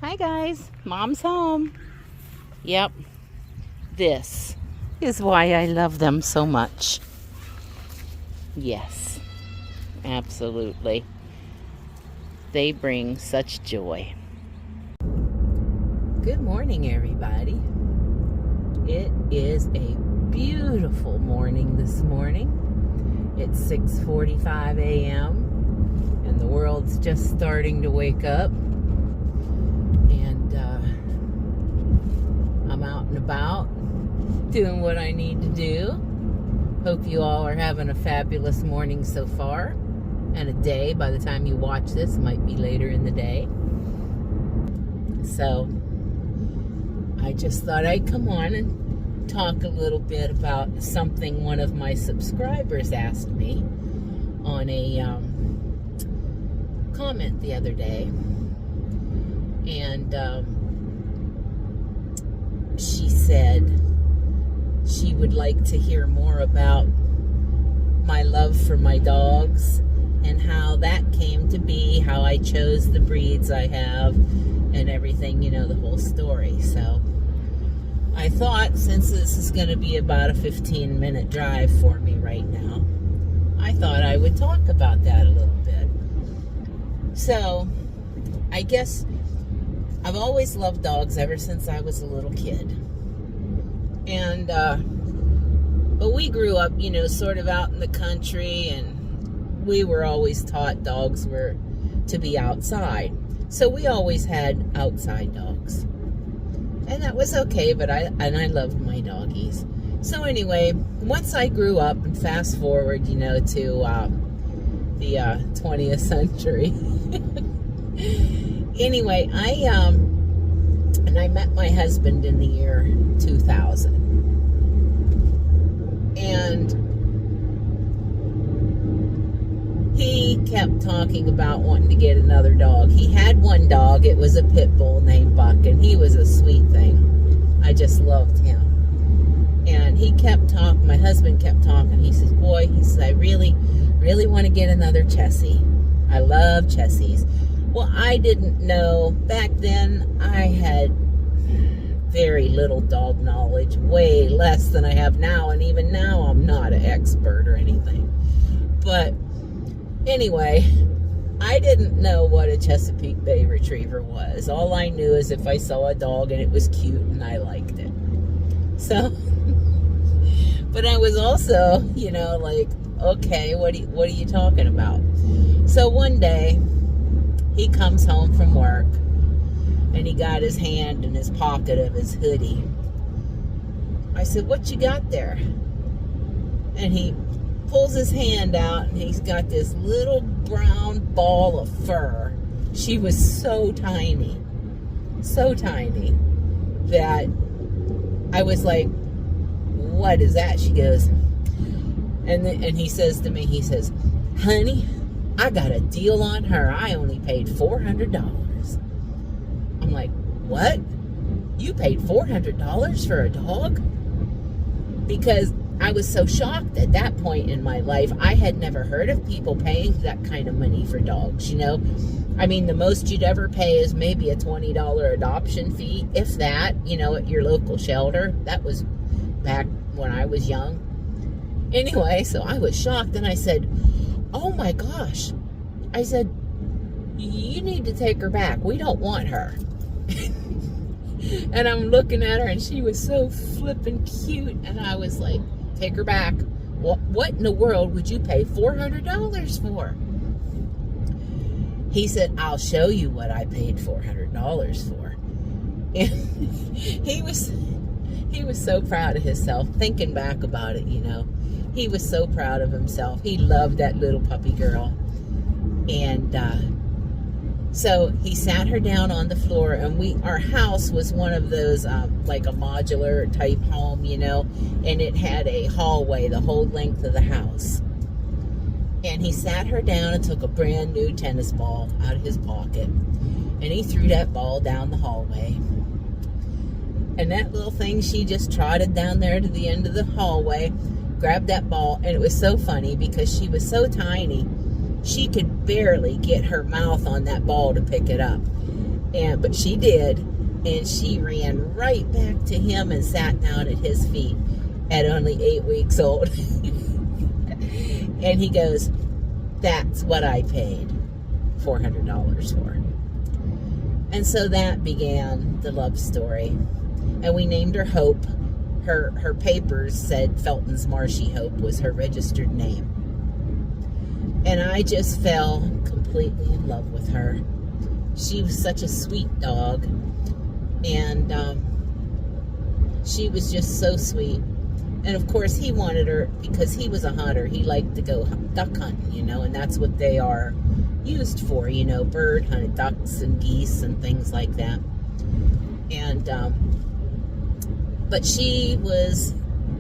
Hi guys, Mom's home. Yep, this is why I love them so much. Yes, absolutely. They bring such joy. Good morning, everybody. It is a beautiful morning this morning. It's 6:45 a.m. and the world's just starting to wake up. And I'm out and about doing what I need to do. Hope you all are having a fabulous morning so far. And a day, by the time you watch this, might be later in the day. So I just thought I'd come on and talk a little bit about something one of my subscribers asked me on a comment the other day. And she said she would like to hear more about my love for my dogs and how that came to be, how I chose the breeds I have and everything, you know, the whole story. So I thought, since this is going to be about a 15-minute drive for me right now, I thought I would talk about that a little bit. So I guess I've always loved dogs ever since I was a little kid. And but we grew up, you know, sort of out in the country, and we were always taught dogs were to be outside. So we always had outside dogs. And that was okay, but I loved my doggies. So anyway, once I grew up, and fast forward, you know, to the 20th century. Anyway, I met my husband in the year 2000. And he kept talking about wanting to get another dog. He had one dog. It was a pit bull named Buck, and he was a sweet thing. I just loved him. And he kept talking. My husband kept talking. He says, boy, he says, I really, really want to get another Chessie. I love Chessies. Well, I didn't know. Back then, I had very little dog knowledge, way less than I have now, and even now I'm not an expert or anything. But anyway, I didn't know what a Chesapeake Bay Retriever was. All I knew is if I saw a dog and it was cute and I liked it. So, but I was also, you know, like, okay, what are you talking about? So one day, he comes home from work, and he got his hand in his pocket of his hoodie. I said, what you got there? And he pulls his hand out, and he's got this little brown ball of fur. She was so tiny that I was like, what is that? She goes, and he says to me, he says, honey, I got a deal on her. I only paid $400. I'm like, what? You paid $400 for a dog? Because I was so shocked at that point in my life. I had never heard of people paying that kind of money for dogs, you know. I mean, the most you'd ever pay is maybe a $20 adoption fee, if that, you know, at your local shelter. That was back when I was young. Anyway, so I was shocked, and I said, oh my gosh. I said, you need to take her back. We don't want her. And I'm looking at her, and she was so flippin' cute, and I was like, take her back. What in the world would you pay $400 for? He said, I'll show you what I paid $400 for. And he was so proud of himself, thinking back about it, you know. He was so proud of himself. He loved that little puppy girl. And so he sat her down on the floor, and our house was one of those, like a modular type home, you know, and it had a hallway the whole length of the house. And he sat her down and took a brand new tennis ball out of his pocket, and he threw that ball down the hallway. And that little thing, she just trotted down there to the end of the hallway, grabbed that ball, and it was so funny because she was so tiny, she could barely get her mouth on that ball to pick it up. But she did, and she ran right back to him and sat down at his feet at only 8 weeks old. And he goes, "That's what I paid $400 for." And so that began the love story. And we named her Hope. Her papers said Felton's Marshy Hope was her registered name. And I just fell completely in love with her. She was such a sweet dog. And she was just so sweet. And of course he wanted her because he was a hunter. He liked to go duck hunting, and that's what they are used for, bird hunting, ducks and geese and things like that. And but she was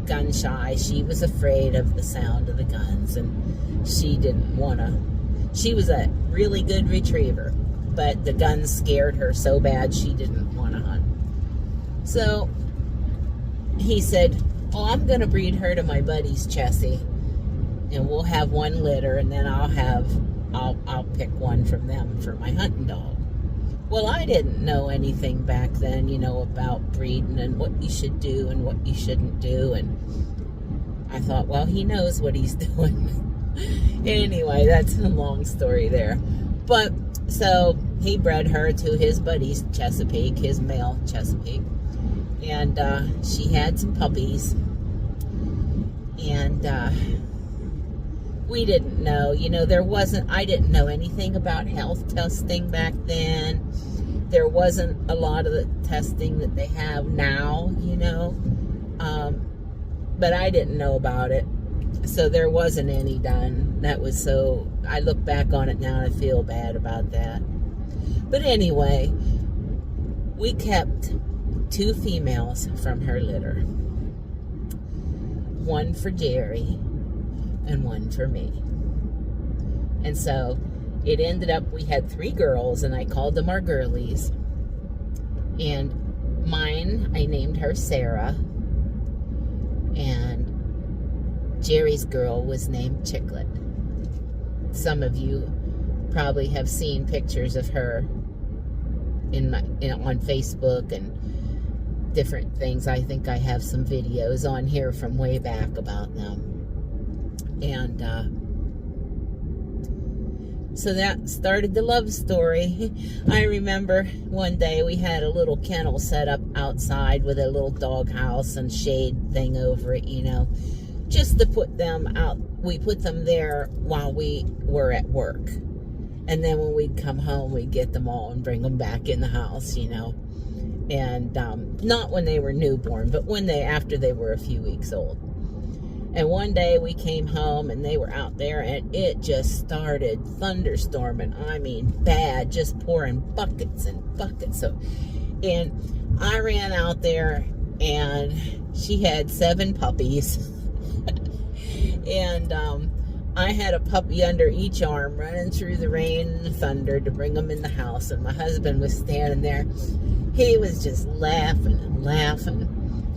gun shy. She was afraid of the sound of the guns, and she didn't want to. She was a really good retriever, but the guns scared her so bad she didn't want to hunt. So he said, "Oh, I'm going to breed her to my buddy's Chessie, and we'll have one litter, and then I'll pick one from them for my hunting dog." Well, I didn't know anything back then, about breeding and what you should do and what you shouldn't do. And I thought, well, he knows what he's doing. Anyway, that's a long story there. But so he bred her to his buddy's Chesapeake, his male Chesapeake. And she had some puppies. And we didn't know, I didn't know anything about health testing back then. There wasn't a lot of the testing that they have now, but I didn't know about it. So there wasn't any done. I look back on it now and I feel bad about that. But anyway, we kept 2 females from her litter. One for Jerry and one for me. And so it ended up we had 3 girls, and I called them our girlies. And mine, I named her Sarah, and Jerry's girl was named Chicklet. Some of you probably have seen pictures of her on Facebook and different things. I think I have some videos on here from way back about them. And so that started the love story. I remember one day we had a little kennel set up outside with a little dog house and shade thing over it, just to put them out. We put them there while we were at work. And then when we'd come home, we'd get them all and bring them back in the house, And not when they were newborn, but after they were a few weeks old. And one day we came home and they were out there, and it just started thunderstorming. I mean, bad, just pouring buckets and buckets. And I ran out there, and she had 7 puppies. And I had a puppy under each arm running through the rain and the thunder to bring them in the house. And my husband was standing there. He was just laughing and laughing.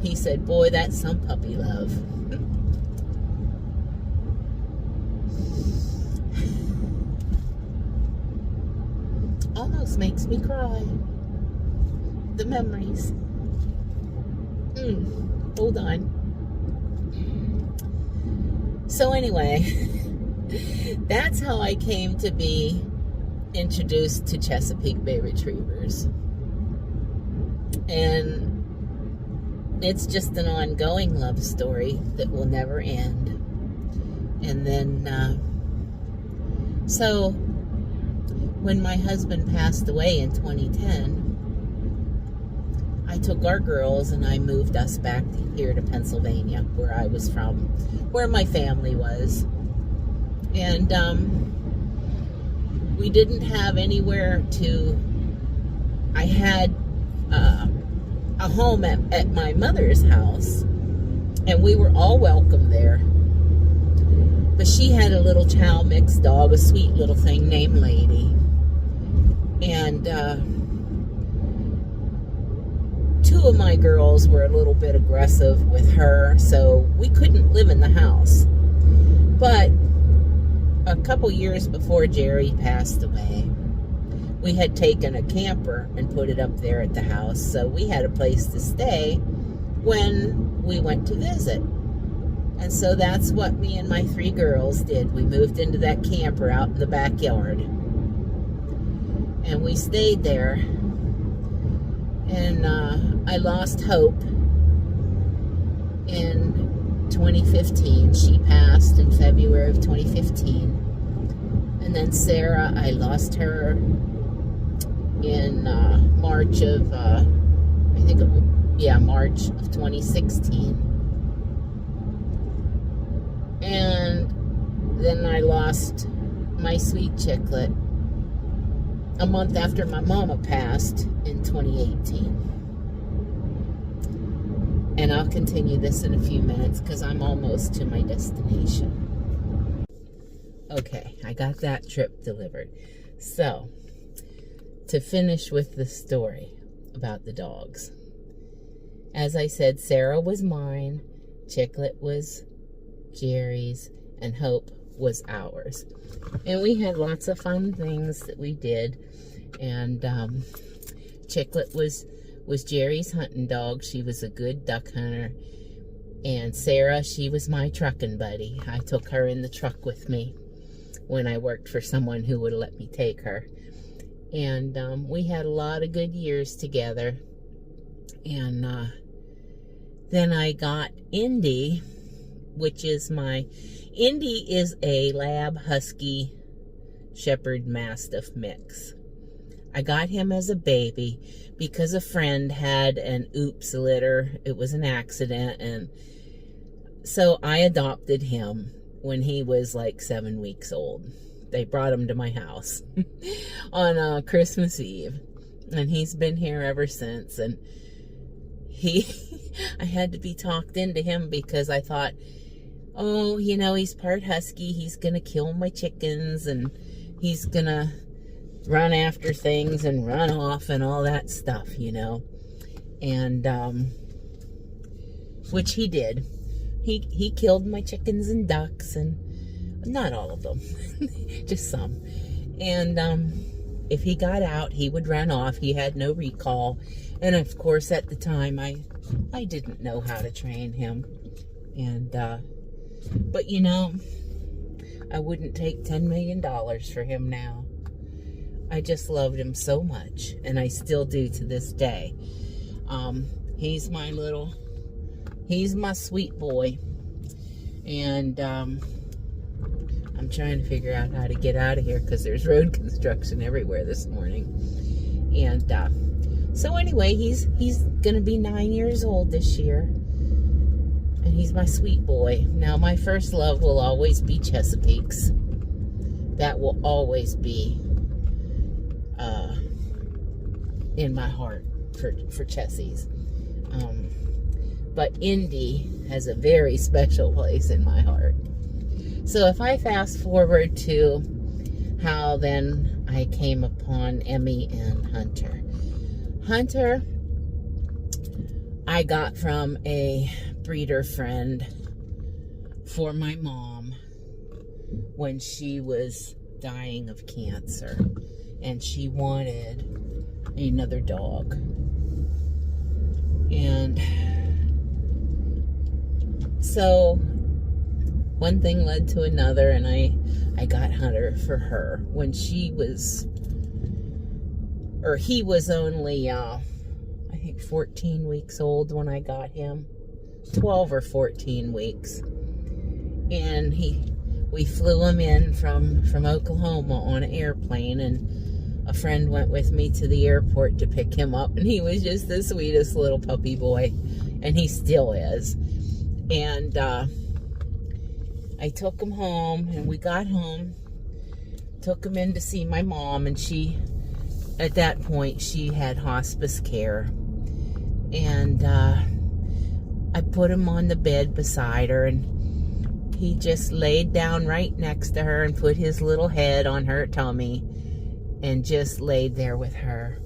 He said, "Boy, that's some puppy love." Almost makes me cry. The memories. Hold on. So anyway, that's how I came to be introduced to Chesapeake Bay Retrievers. And it's just an ongoing love story that will never end. And then, so when my husband passed away in 2010, I took our girls and I moved us back here to Pennsylvania, where I was from, where my family was. And we didn't have anywhere to. I had a home at my mother's house, and we were all welcome there. But she had a little chow mix dog, a sweet little thing named Lady. And 2 of my girls were a little bit aggressive with her, so we couldn't live in the house. But a couple years before Jerry passed away, we had taken a camper and put it up there at the house, so we had a place to stay when we went to visit. And so that's what me and my 3 girls did. We moved into that camper out in the backyard. And we stayed there. And I lost Hope in 2015. She passed in February of 2015. And then Sarah, I lost her in March of, March of 2016. And then I lost my sweet chicklet a month after my mama passed in 2018. And I'll continue this in a few minutes because I'm almost to my destination. Okay, I got that trip delivered. So, to finish with the story about the dogs. As I said, Sarah was mine, Chicklet was Jerry's, and Hope was ours. And we had lots of fun things that we did. And Chicklet was Jerry's hunting dog. She was a good duck hunter. And Sarah, she was my trucking buddy. I took her in the truck with me when I worked for someone who would let me take her. And we had a lot of good years together. And then I got Indy, which is Indy is a Lab Husky Shepherd Mastiff mix. I got him as a baby because a friend had an oops litter. It was an accident, and so I adopted him when he was like 7 weeks old. They brought him to my house on Christmas Eve, and he's been here ever since. And I had to be talked into him because I thought, oh, you know, he's part husky. He's going to kill my chickens, and he's going to run after things and run off and all that stuff, you know. And, which he did. He killed my chickens and ducks, and not all of them, just some. And if he got out, he would run off. He had no recall. And of course, at the time, I didn't know how to train him. And, but you know, I wouldn't take $10 million for him now. I just loved him so much, and I still do to this day. He's my sweet boy. And, I'm trying to figure out how to get out of here because there's road construction everywhere this morning. And, so anyway, he's going to be 9 years old this year. And he's my sweet boy. Now, my first love will always be Chesapeake's. That will always be in my heart for Chessie's. But Indy has a very special place in my heart. So if I fast forward to how then I came upon Emmy and Hunter. Hunter, I got from a breeder friend for my mom when she was dying of cancer, and she wanted another dog. And so one thing led to another, and I got Hunter for her when he was only, I think 14 weeks old when I got him. 12 or 14 weeks. And we flew him in from Oklahoma on an airplane, and a friend went with me to the airport to pick him up, and he was just the sweetest little puppy boy, and he still is. And I took him home, and we got home, took him in to see my mom, and at that point, she had hospice care. And I put him on the bed beside her, and he just laid down right next to her and put his little head on her tummy and just laid there with her.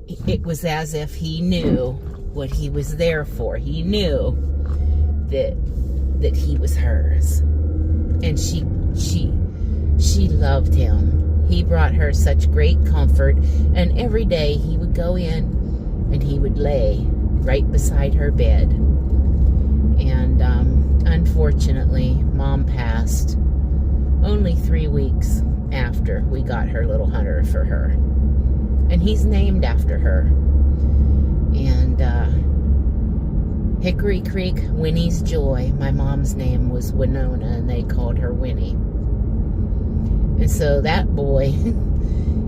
It was as if he knew what he was there for. He knew that he was hers. And she loved him. He brought her such great comfort, and every day he would go in and he would lay right beside her bed. And unfortunately, Mom passed only 3 weeks after we got her little hunter for her. And he's named after her. And Hickory Creek, Winnie's Joy. My mom's name was Winona, and they called her Winnie. And so that boy,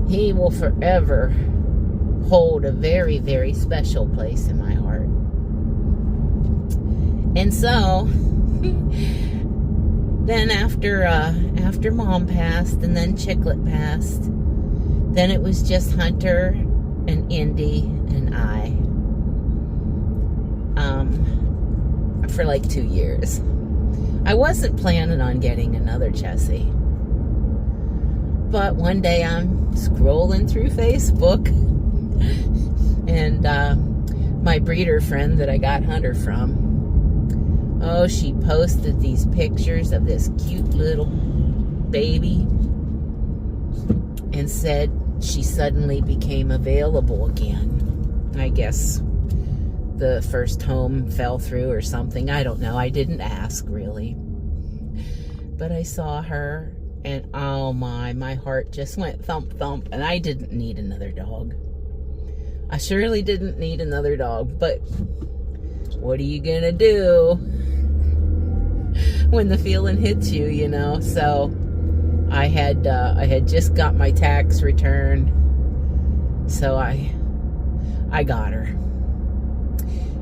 he will forever hold a very, very special place in my heart. And so, then after Mom passed, and then Chicklet passed, then it was just Hunter and Indy and I. For like 2 years. I wasn't planning on getting another Chessie. But one day I'm scrolling through Facebook, and my breeder friend that I got Hunter from, oh, she posted these pictures of this cute little baby and said she suddenly became available again. I guess the first home fell through or something. I don't know. I didn't ask, really. But I saw her, and oh my heart just went thump thump, and I didn't need another dog. I surely didn't need another dog, but what are you gonna do when the feeling hits you, you know? So I had just got my tax return, so I got her.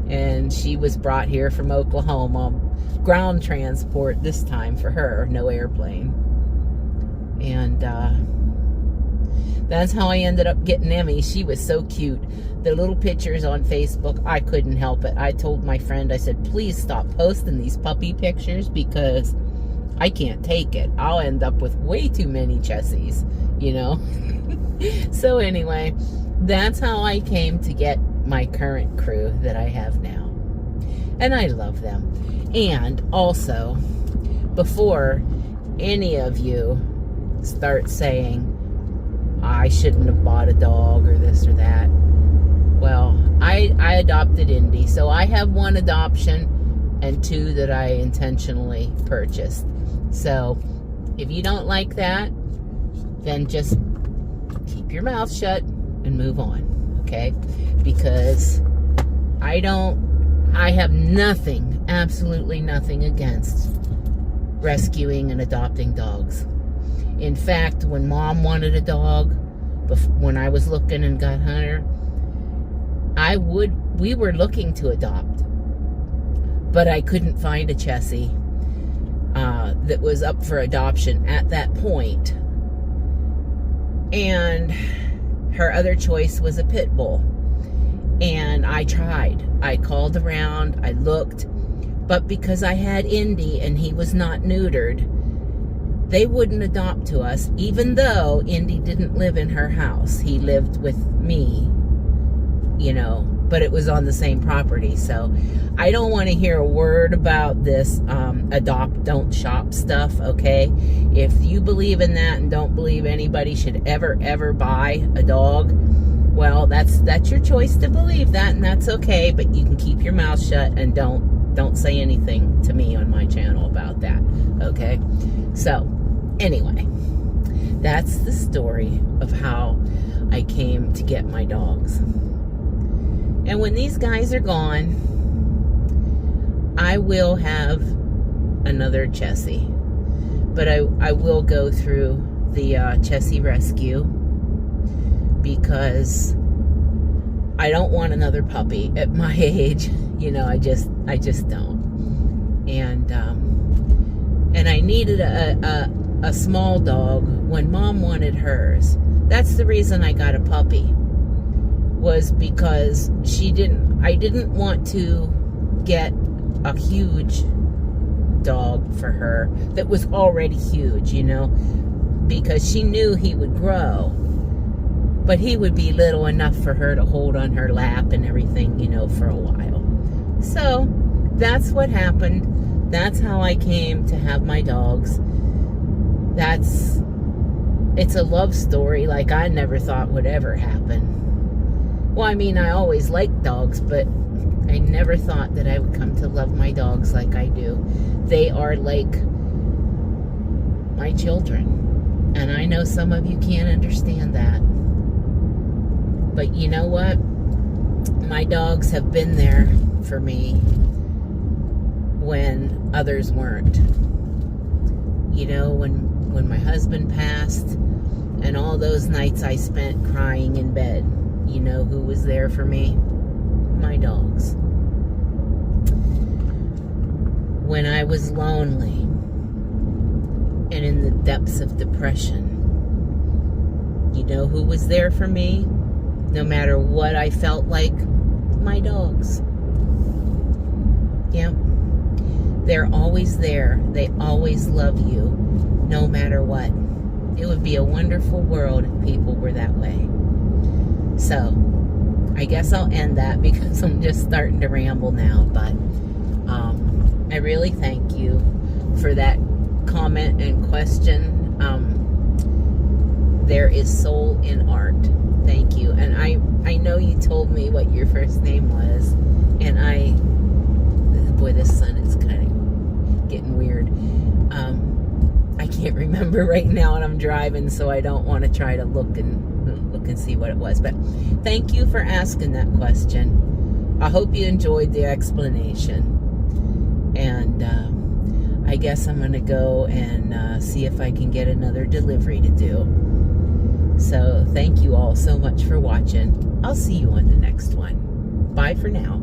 And she was brought here from Oklahoma, ground transport this time for her, no airplane. And that's how I ended up getting Emmy. She was so cute. The little pictures on Facebook, I couldn't help it. I told my friend, I said, please stop posting these puppy pictures because I can't take it. I'll end up with way too many Chessies, you know. So anyway, that's how I came to get my current crew that I have now. And I love them. And also, before any of you start saying I shouldn't have bought a dog or this or that, well, I adopted Indy, so I have 1 adoption and 2 that I intentionally purchased. So if you don't like that, then just keep your mouth shut and move on, okay? Because I have nothing, absolutely nothing against rescuing and adopting dogs. In fact, when Mom wanted a dog, when I was looking and got Hunter, we were looking to adopt, but I couldn't find a Chessie that was up for adoption at that point. And her other choice was a pit bull. And I tried. I called around, I looked, but because I had Indy and he was not neutered, they wouldn't adopt to us, even though Indy didn't live in her house. He lived with me, you know, but it was on the same property. So I don't want to hear a word about this adopt, don't shop stuff, okay? If you believe in that and don't believe anybody should ever buy a dog, well, that's your choice to believe that, and that's okay, but you can keep your mouth shut and don't say anything to me on my channel about that, okay? So, anyway, that's the story of how I came to get my dogs. And when these guys are gone, I will have another Chessie. But I will go through the Chessie rescue because I don't want another puppy at my age. You know, I just don't. And I needed a small dog when Mom wanted hers. That's the reason I got a puppy, was because I didn't want to get a huge dog for her that was already huge, you know, because she knew he would grow, but he would be little enough for her to hold on her lap and everything, you know, for a while. So that's what happened. That's how I came to have my dogs. it's a love story like I never thought would ever happen. Well, I mean, I always liked dogs, but I never thought that I would come to love my dogs like I do. They are like my children. And I know some of you can't understand that. But you know what? My dogs have been there for me when others weren't. You know, when my husband passed and all those nights I spent crying in bed, you know who was there for me? My dogs. When I was lonely and in the depths of depression, you know who was there for me? No matter what I felt like? My dogs. Yep. They're always there. They always love you, no matter what. It would be a wonderful world if people were that way. So, I guess I'll end that because I'm just starting to ramble now. But I really thank you for that comment and question. There is soul in art. Thank you. And I know you told me what your first name was. And boy, this sun is kind of getting weird. I can't remember right now and I'm driving, so I don't want to try to look and see what it was. But thank you for asking that question. I hope you enjoyed the explanation. And I guess I'm going to go and see if I can get another delivery to do. So thank you all so much for watching. I'll see you on the next one. Bye for now.